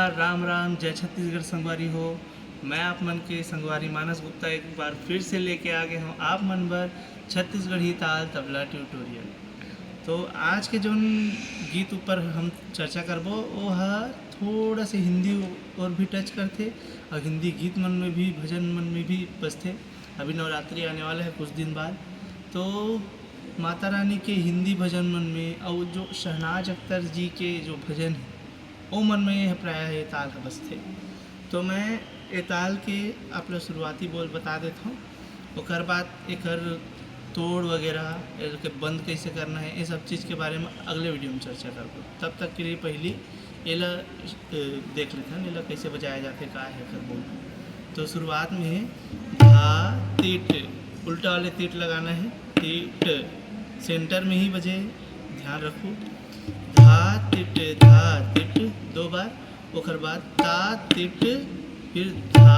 नमस्कार, राम राम, जय छत्तीसगढ़ संगवारी हो। मैं आप मन के संगवारी मानस गुप्ता एक बार फिर से लेके आ गए हूँ आप मन बर छत्तीसगढ़ी ताल तबला ट्यूटोरियल। तो आज के जोन गीत ऊपर हम चर्चा करबो वो है थोड़ा से हिंदी और भी टच करते और हिंदी गीत मन में भी भजन मन में भी बजते। अभी नवरात्रि आने वाला है कुछ दिन बाद, तो माता रानी के हिंदी भजन मन में और जो शहनाज अख्तर जी के जो भजन है वो मन में यह प्रायः ये ताल है बसते। तो मैं ये ताल के आप लोग शुरुआती बोल बता देता हूँ, और बाद एक तोड़ वगैरह के बंद कैसे करना है ये सब चीज़ के बारे में अगले वीडियो में चर्चा करबो। तब तक के लिए पहली एला देख लेते हैं एला कैसे बजाया जाते का है कर बोल। तो शुरुआत में है धा तीट, उल्टा वाले तीट लगाना है, तीट सेंटर में ही बजे, ध्यान रखो। धा तिट दो बार, ओकर बाद ता तिट, फिर धा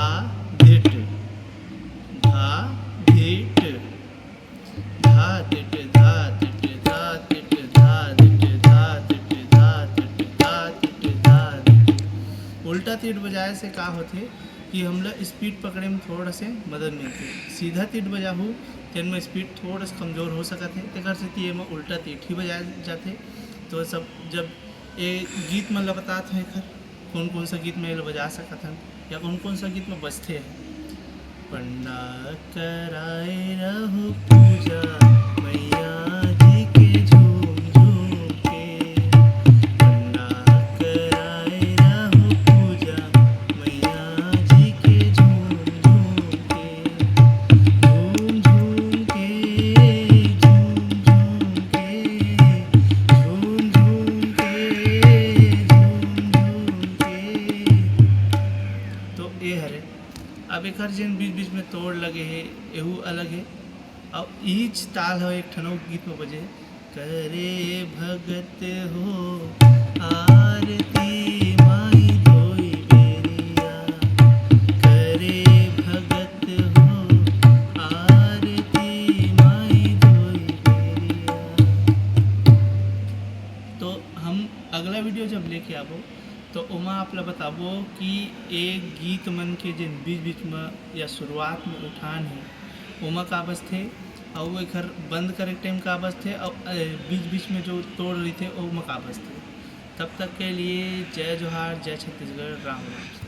धिट, धा धिट, धा तिट, धा तिट, धा तिट, धा धिट, धा तिट, धा तिट, धा तिट, धा धिट। उल्टा तीट बजाए से का होते कि हमला स्पीड पकड़े में थोड़ा से मदद मिलती। सीधा तीट बजाहू तेन में स्पीड थोड़ा सा कमज़ोर हो सकत है, तेकर से ये में उल्टा तीट ही बजाए जाते। तो सब जब ये गीत में बतात हैं कौन कौन सा गीत में ये बजा सकत हैं या कौन कौन सा गीत में बजते हैं। पंडा कराए रहु पूजा मैया जी के झूम झूम के, पंडा कराए रहु पूजा मैया जी के झूम झूम के, झूम झूम के, झूम झूम के, झूम झूम के, झूम झूम के। तो ये हरे अब एक जिन बीच बीच में तोड़ लगे है एहू अलग है। और ईच ताल है एक ठनो गीत में बजे, करे भगत हो आरती माई धोई बेरिया, करे भगत हो आरती माई धोई बेरिया। तो हम अगला वीडियो जब लेके आबो तो उमा आप ला बताबो कि एक गीत मन के जिन बीच बीच में या शुरुआत में उठान है उमा का बजते और एक बंद करे टाइम का बजते और बीच बीच में जो तोड़ रही थे वो का बजते। तब तक के लिए जय जोहार, जय छत्तीसगढ़, राम राम।